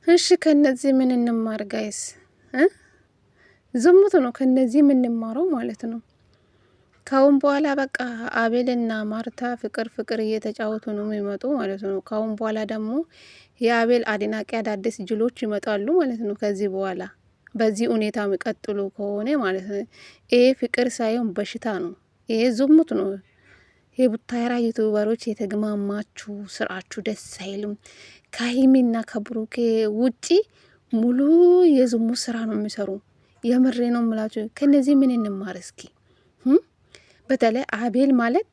እሺ ከነዚህ ምን እንማር ጋይስ? ዝሙት ነው ከነዚህ የምንማረው ማለት ነው። ካሁን በኋላ በቃ አቤልና ማርታ ፍቅር እየተጫወቱ ነው የሚመጡ ማለት ነው። ካሁን በኋላ ደግሞ የአቤል አድናቂ አዳዲስ ጅሎች ይመጣሉ ማለት ነው። ከዚህ በኋላ በዚህ ሁኔታ የሚቀጥሉ ከሆነ ማለት ነው ይሄ ፍቅር ሳይሆን በሽታ ነው። ይሄ ዝሙት ነው። የቡታየራ ዩቱበሮች የተግማማችሁ ስራችሁ ደስ አይልም። ከሀይሚና ከብሩኬ ውጪ ሙሉ የዝሙት ስራ ነው የሚሰሩ። የምሬ ነው የምላችሁ። ከነዚህ ምን እንማር እስኪ? በተለይ አቤል ማለት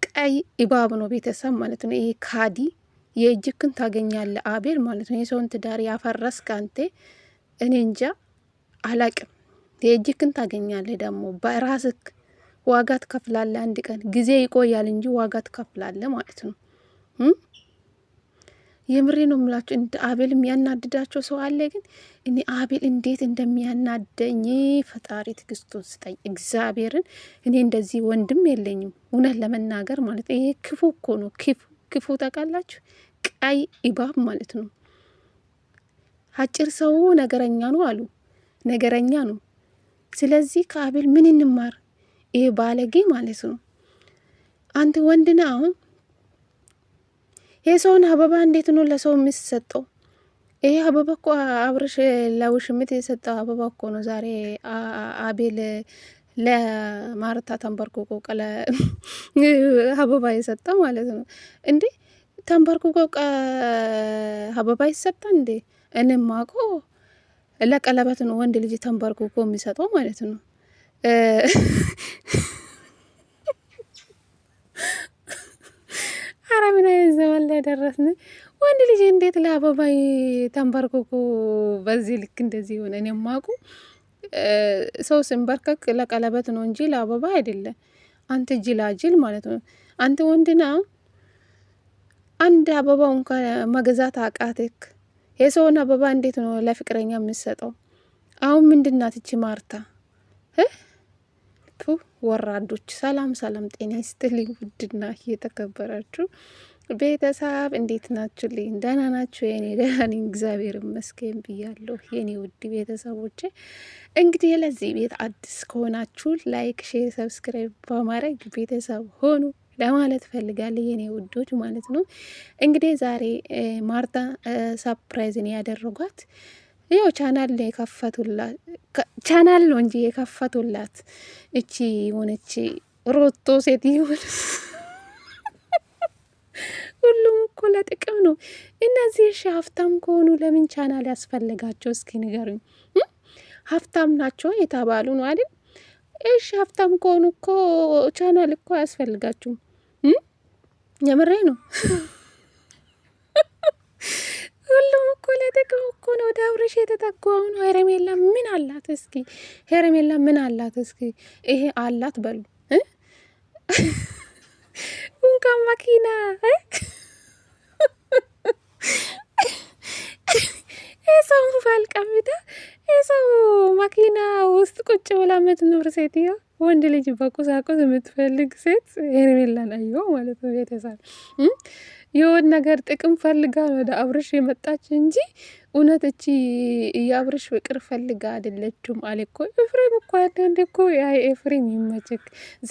ቀይ እባብ ነው ቤተሰብ ማለት ነው። ይሄ ካዲ የእጅክን ታገኛለ አቤል ማለት ነው። የሰውን ትዳር ያፈረስክ አንተ እኔ እንጃ አላቅም። የእጅክን ታገኛለ ደግሞ በራስክ ዋጋ ትከፍላለ። አንድ ቀን ጊዜ ይቆያል እንጂ ዋጋ ትከፍላለ ማለት ነው። የምሬ ነው የምላችሁ። እንደ አቤል የሚያናድዳቸው ሰው አለ። ግን እኔ አቤል እንዴት እንደሚያናደኝ ፈጣሪ ትግስቱን ስጠኝ እግዚአብሔርን። እኔ እንደዚህ ወንድም የለኝም እውነት ለመናገር ማለት ነው። ይሄ ክፉ እኮ ነው። ክፉ ታውቃላችሁ፣ ቀይ እባብ ማለት ነው። አጭር ሰው ነገረኛ ነው አሉ፣ ነገረኛ ነው። ስለዚህ ከአቤል ምን እንማር? ይሄ ባለጌ ማለት ነው። አንተ ወንድ ነህ አሁን የሰውን አበባ እንዴት ነው ለሰው የሚሰጠው? ይሄ አበባ እኮ አብርሽ ለውሽምት የሰጠው አበባ እኮ ነው። ዛሬ አቤል ለማርታ ተንበርክኮ አበባ የሰጠው ማለት ነው። እንዴ ተንበርክኮ አበባ ይሰጣ እንዴ? እኔም አውቀው ለቀለበት ነው ወንድ ልጅ ተንበርክኮ የሚሰጠው ማለት ነው። አረ ምን አይነት ዘመን ላይ ደረስን? ወንድ ልጅ እንዴት ለአበባ ተንበርክኮ በዚህ ልክ እንደዚህ ሆነ? እኔ የማውቁ ሰው ስንበርከክ ለቀለበት ነው እንጂ ለአበባ አይደለም። አንተ ጅላጅል ማለት ነው። አንተ ወንድና አንድ አበባ እንኳን መግዛት አቃተክ። የሰውን አበባ እንዴት ነው ለፍቅረኛ የምትሰጠው? አሁን ምንድናት እቺ ማርታ? ወራዶች። ሰላም ሰላም፣ ጤና ይስጥልኝ ውድና እየተከበራችሁ ቤተሰብ እንዴት ናችሁ? ልኝ ደህና ናችሁ? የኔ ደህና ነኝ እግዚአብሔር ይመስገን ብያለሁ። የኔ ውድ ቤተሰቦቼ እንግዲህ ለዚህ ቤት አዲስ ከሆናችሁ ላይክ፣ ሼር፣ ሰብስክራይብ በማድረግ ቤተሰብ ሆኑ ለማለት ፈልጋለሁ የኔ ውዶች ማለት ነው። እንግዲህ ዛሬ ማርታ ሰርፕራይዝን ያደረጓት ያው ቻናል ነው የከፈቱላት፣ ቻናል ነው እንጂ የከፈቱላት እቺ የሆነች ሮቶ ሴት ይሆን ሁሉም እኮ ለጥቅም ነው። እነዚህ እሺ ሀብታም ከሆኑ ለምን ቻናል ያስፈልጋቸው? እስኪ ንገሩኝ። ሀብታም ናቸው የተባሉ ነው አይደል? እሺ ሀብታም ከሆኑ እኮ ቻናል እኮ አያስፈልጋችሁም። የምሬ ነው። ሁሉም እኮ ለጥቅም እኮ ነው ወደ አብርሽ የተጠጓው ነው። ሄረሜላ ምን አላት እስኪ? ሄረሜላ ምን አላት እስኪ? ይሄ አላት በሉ እንኳን መኪና የሰው ባልቀምታ የሰው መኪና ውስጥ ቁጭ ብላ የምትኖር ሴትዮ ወንድ ልጅ በቁሳቁስ የምትፈልግ ሴት ሄርሜላን አየው ማለት ነው። ቤተሰብ የሆን ነገር ጥቅም ፈልጋ ወደ አብርሽ የመጣች እንጂ እውነት እቺ የአብርሽ ፍቅር ፈልጋ አይደለችም አለ እኮ ኤፍሬም እኮ አንዳንዴ እኮ ያ ኤፍሬም ይመችክ።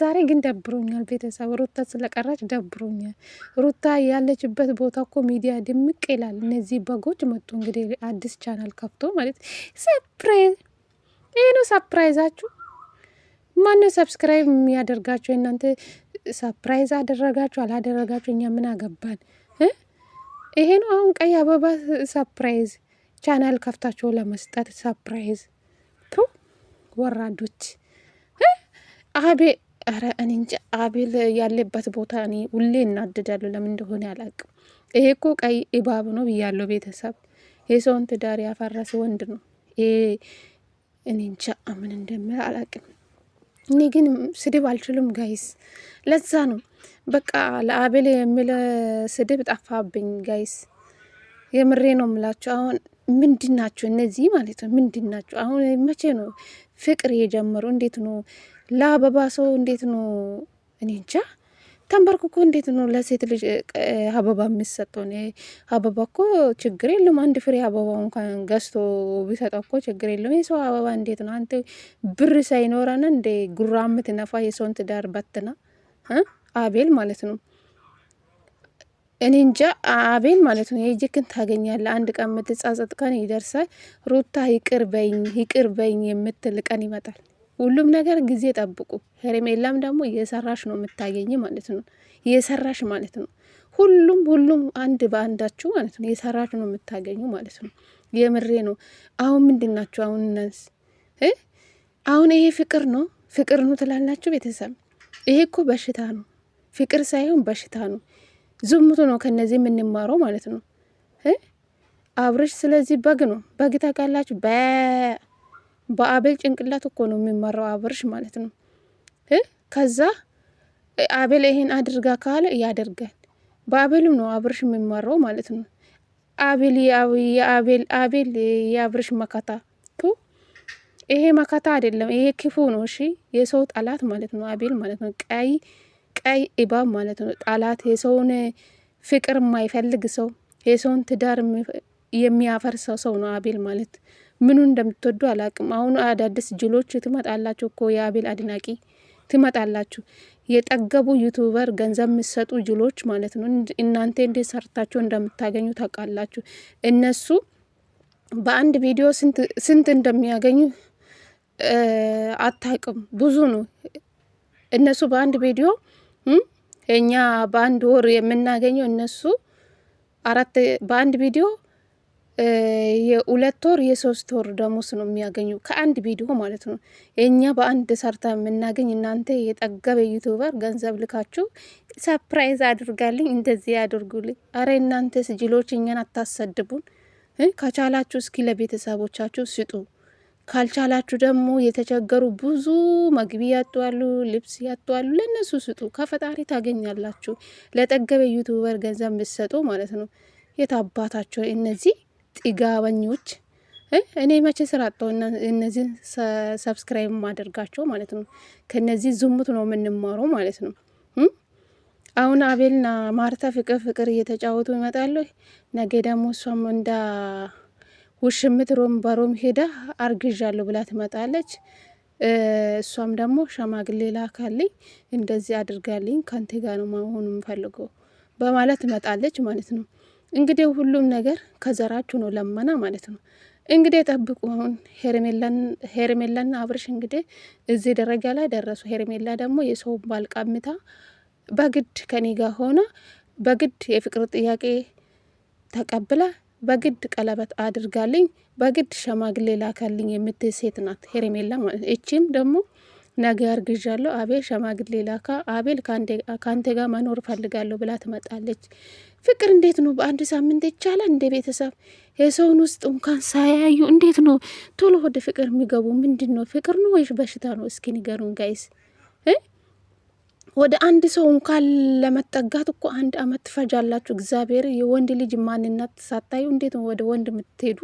ዛሬ ግን ደብሮኛል ቤተሰብ፣ ሩታ ስለቀራች ደብሮኛል። ሩታ ያለችበት ቦታ እኮ ሚዲያ ድምቅ ይላል። እነዚህ በጎች መጡ እንግዲህ አዲስ ቻናል ከፍቶ ማለት ሰርፕራይዝ። ይሄ ነው ሰርፕራይዛችሁ። ማነው ሰብስክራይብ የሚያደርጋችሁ? እናንተ ሰርፕራይዝ አደረጋችሁ አላደረጋችሁ እኛ ምን አገባን? ይሄ ነው አሁን ቀይ አበባ ሰርፕራይዝ ቻናል ከፍታችሁ ለመስጠት ሰርፕራይዝ። ወራዶች ኧረ እኔ እንጃ አቤል ያለበት ቦታ እኔ ሁሌ እናድዳለሁ። ለምን እንደሆነ አላውቅም። ይሄ እኮ ቀይ እባብ ነው ብያለሁ ቤተሰብ። የሰውን ትዳር ያፈረሰ ወንድ ነው ይሄ። እኔ እንጃ ምን እንደምል አላውቅም። እኔ ግን ስድብ አልችልም ጋይስ። ለዛ ነው በቃ ለአቤል የሚል ስድብ ጠፋብኝ ጋይስ። የምሬ ነው የምላችሁ። አሁን ምንድናቸው እነዚህ ማለት ነው? ምንድናቸው አሁን? መቼ ነው ፍቅር የጀመሩ? እንዴት ነው ለአበባ ሰው እንዴት ነው? እኔ እንጃ ተንበርክኮ እንዴት ነው ለሴት ልጅ አበባ የሚሰጠው? አበባ እኮ ችግር የለም። አንድ ፍሬ አበባ እንኳን ገዝቶ ቢሰጠው እኮ ችግር የለም። የሰው አበባ እንዴት ነው አንተ ብር ሳይኖረን እንደ ጉራ የምትነፋ የሰውን ትዳር በትና አቤል ማለት ነው። እኔ እንጃ አቤል ማለት ነው የእጅክን ታገኛለህ። አንድ ቀን የምትጻጸት ቀን ይደርሳል። ሩታ ይቅር በይኝ የምትል ቀን ይመጣል። ሁሉም ነገር ጊዜ ጠብቁ። ሄርሜላም ደግሞ እየሰራሽ ነው የምታገኝ ማለት ነው። እየሰራሽ ማለት ነው። ሁሉም አንድ በአንዳችሁ ማለት ነው እየሰራሽ ነው የምታገኙ ማለት ነው። የምሬ ነው። አሁን ምንድናችሁ? አሁን ይሄ ፍቅር ነው ትላላችሁ ቤተሰብ። ይሄ እኮ በሽታ ነው። ፍቅር ሳይሆን በሽታ ነው። ዝሙቱ ነው ከነዚህ የምንማረው ማለት ነው። አብርሽ ስለዚህ በግ ነው። በግ ታውቃላችሁ? በአቤል ጭንቅላት እኮ ነው የሚመራው አብርሽ ማለት ነው። ከዛ አቤል ይሄን አድርጋ ካለ ያደርጋል። በአቤልም ነው አብርሽ የሚመራው ማለት ነው። አቤል የአብርሽ መከታ። ይሄ መከታ አይደለም፣ ይሄ ክፉ ነው። እሺ የሰው ጠላት ማለት ነው አቤል ማለት ነው። ቀይ እባብ ማለት ነው። ጠላት፣ የሰውን ፍቅር የማይፈልግ ሰው፣ የሰውን ትዳር የሚያፈርሰው ሰው ነው አቤል ማለት። ምኑ እንደምትወዱ አላቅም። አሁን አዳዲስ ጅሎች ትመጣላችሁ እኮ የአቤል አድናቂ ትመጣላችሁ። የጠገቡ ዩቱበር ገንዘብ የምትሰጡ ጅሎች ማለት ነው። እናንተ እንዴት ሰርታችሁ እንደምታገኙ ታውቃላችሁ። እነሱ በአንድ ቪዲዮ ስንት እንደሚያገኙ አታውቅም። ብዙ ነው እነሱ በአንድ ቪዲዮ እኛ በአንድ ወር የምናገኘው እነሱ በአንድ ቪዲዮ የ2 ወር የ3 ወር ደሞዝ ነው የሚያገኙ ከአንድ ቪዲዮ ማለት ነው። እኛ በአንድ ሰርታ የምናገኝ እናንተ የጠገበ ዩቱበር ገንዘብ ልካችሁ ሰፕራይዝ አድርጋልኝ እንደዚህ ያድርጉልኝ። አረ እናንተ ስጅሎች እኛን አታሰድቡን። ከቻላችሁ እስኪ ለቤተሰቦቻችሁ ስጡ። ካልቻላችሁ ደግሞ የተቸገሩ ብዙ መግቢ ያጧሉ፣ ልብስ ያጧሉ፣ ለነሱ ስጡ። ከፈጣሪ ታገኛላችሁ። ለጠገበ ዩቱበር ገንዘብ ምሰጡ ማለት ነው። የታባታቸው እነዚህ ጥጋበኞች። እኔ መቼ ስራ አጣው እነዚህ ሰብስክራይብ ማደርጋቸው ማለት ነው። ከነዚህ ዝሙት ነው የምንማረው ማለት ነው። አሁን አቤልና ማርታ ፍቅር እየተጫወቱ ይመጣሉ። ነገ ደግሞ እሷም እንዳ ውሽምት በሮም ሄዳ አርግዣለሁ ብላ ትመጣለች። እሷም ደግሞ ሸማግሌ ላካልኝ እንደዚህ አድርጋልኝ ካንተ ጋር ነው መሆኑ የምፈልገው በማለት ትመጣለች ማለት ነው። እንግዲህ ሁሉም ነገር ከዘራችሁ ነው ለመና ማለት ነው። እንግዲህ ጠብቁ። አሁን ሄርሜላና አብርሽ እንግዲህ እዚህ ደረጃ ላይ ደረሱ። ሄርሜላ ደግሞ የሰው ባል ቀምታ በግድ ከኔ ጋር ሆና በግድ የፍቅር ጥያቄ ተቀብላ በግድ ቀለበት አድርጋልኝ በግድ ሸማግሌ ላካልኝ የምትል ሴት ናት ሄርሜላ ማለት። እቺም ደግሞ ነገ አርግዣለሁ አቤል ሸማግሌ ላካ፣ አቤል ካንተ ጋር መኖር ፈልጋለሁ ብላ ትመጣለች። ፍቅር እንዴት ነው በአንድ ሳምንት ይቻላል? እንደ ቤተሰብ የሰውን ውስጥ እንኳን ሳያዩ እንዴት ነው ቶሎ ወደ ፍቅር የሚገቡ? ምንድን ነው ፍቅር ነው ወይስ በሽታ ነው? እስኪ ንገሩን ጋይስ። ወደ አንድ ሰው እንኳን ለመጠጋት እኮ 1 አመት ትፈጃላችሁ። እግዚአብሔር የወንድ ልጅ ማንነት ሳታዩ እንዴት ነው ወደ ወንድ የምትሄዱ?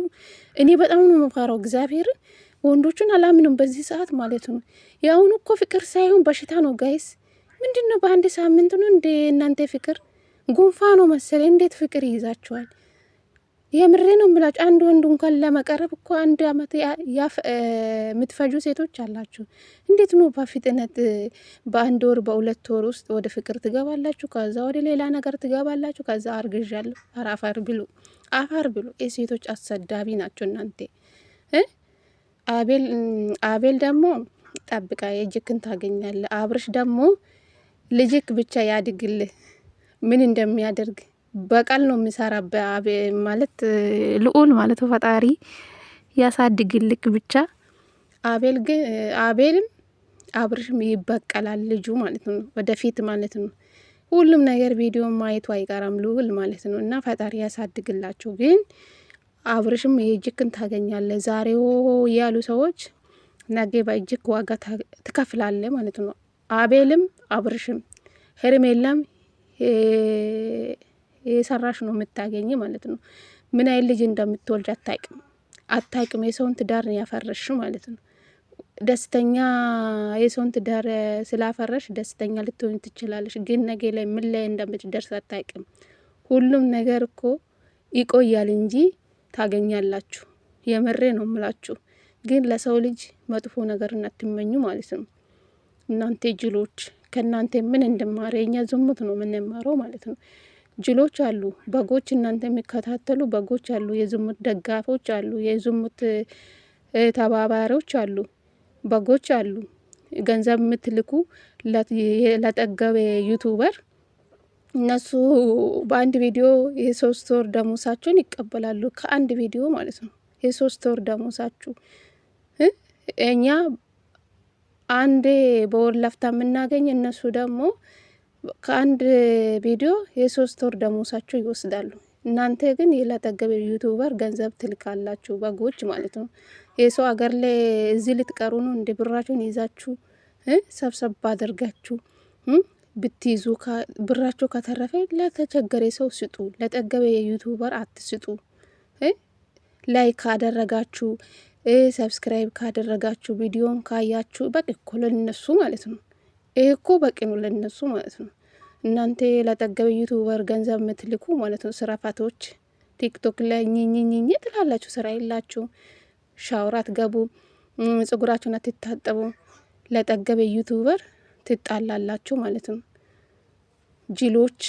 እኔ በጣም ነው መፋራው እግዚአብሔር። ወንዶቹን አላምንም በዚህ ሰዓት ማለት ነው። የአሁኑ እኮ ፍቅር ሳይሆን በሽታ ነው ጋይስ። ምንድን ነው በአንድ ሳምንት ነው እንደ እናንተ ፍቅር? ጉንፋ ነው መሰለኝ። እንዴት ፍቅር ይይዛችኋል? የምሬ ነው የምላችሁ። አንድ ወንድ እንኳን ለመቀረብ እኮ 1 አመት የምትፈጁ ሴቶች አላችሁ። እንዴት ነው በፍጥነት በ1 ወር በ2 ወር ውስጥ ወደ ፍቅር ትገባላችሁ? ከዛ ወደ ሌላ ነገር ትገባላችሁ። ከዛ አርግዣለሁ። አፈር ብሉ። የሴቶች አሰዳቢ ናቸው እናንተ። አቤል ደግሞ ጠብቃ የእጅክን ታገኛለ። አብርሽ ደግሞ ልጅክ ብቻ ያድግልህ። ምን እንደሚያደርግ በቃል ነው የሚሰራ ማለት ልዑል ማለት ፈጣሪ ያሳድግልክ ብቻ። አቤልም አብርሽም ይበቀላል ልጁ ማለት ነው፣ ወደፊት ማለት ነው። ሁሉም ነገር ቪዲዮ ማየቱ አይቀርም ልዑል ማለት ነው። እና ፈጣሪ ያሳድግላችሁ። ግን አብርሽም የእጅክን ታገኛለ። ዛሬው ያሉ ሰዎች ነገ በእጅክ ዋጋ ትከፍላለ ማለት ነው። አቤልም አብርሽም ሄርሜላም የሰራሽ ነው የምታገኝ ማለት ነው። ምን አይል ልጅ እንደምትወልድ አታይቅም። የሰውን ትዳር ያፈረሽ ማለት ነው። ደስተኛ የሰውን ትዳር ስላፈረሽ ደስተኛ ልትሆን ትችላለሽ፣ ግን ነገ ላይ ምን ላይ እንደምትደርስ አታውቅም። ሁሉም ነገር እኮ ይቆያል እንጂ ታገኛላችሁ። የምሬ ነው ምላችሁ። ግን ለሰው ልጅ መጥፎ ነገር አትመኙ ማለት ነው። እናንተ ጅሎች፣ ከእናንተ ምን እንድማረ? የኛ ዝሙት ነው የምንማረው ማለት ነው። ጅሎች አሉ፣ በጎች፣ እናንተ የሚከታተሉ በጎች አሉ፣ የዝሙት ደጋፎች አሉ፣ የዝሙት ተባባሪዎች አሉ፣ በጎች አሉ። ገንዘብ የምትልኩ ለጠገበ ዩቱበር እነሱ በአንድ ቪዲዮ የሶስት ወር ደሞሳቸውን ይቀበላሉ። ከአንድ ቪዲዮ ማለት ነው የሶስት ወር ደሞሳችሁ። እኛ አንዴ በወር ለፍታ የምናገኝ፣ እነሱ ደግሞ ከአንድ ቪዲዮ የሶስት ወር ደሞሳችሁ ይወስዳሉ። እናንተ ግን የላጠገበ ዩቱበር ገንዘብ ትልካላችሁ፣ በጎች ማለት ነው። የሰው ሀገር ላይ እዚህ ልትቀሩ ነው? እንደ ብራችሁን ይዛችሁ ሰብሰብ አድርጋችሁ ብትይዙ ብራችሁ ከተረፈ ለተቸገረ ሰው ስጡ። ለጠገበ የዩቱበር አትስጡ። ላይክ ካደረጋችሁ ሰብስክራይብ ካደረጋችሁ ቪዲዮን ካያችሁ በቂ እኮ ለነሱ ማለት ነው። ይሄ እኮ በቂ ነው ለነሱ ማለት ነው። እናንተ ለጠገበ ዩቱበር ገንዘብ የምትልኩ ማለት ነው ስራፋቶች፣ ቲክቶክ ላይ ኝኝኝኝ ትላላችሁ። ስራ የላችሁ፣ ሻወር አትገቡ፣ ጽጉራችሁን አትታጠቡ፣ ለጠገበ ዩቱበር ትጣላላችሁ ማለት ነው። ጅሎች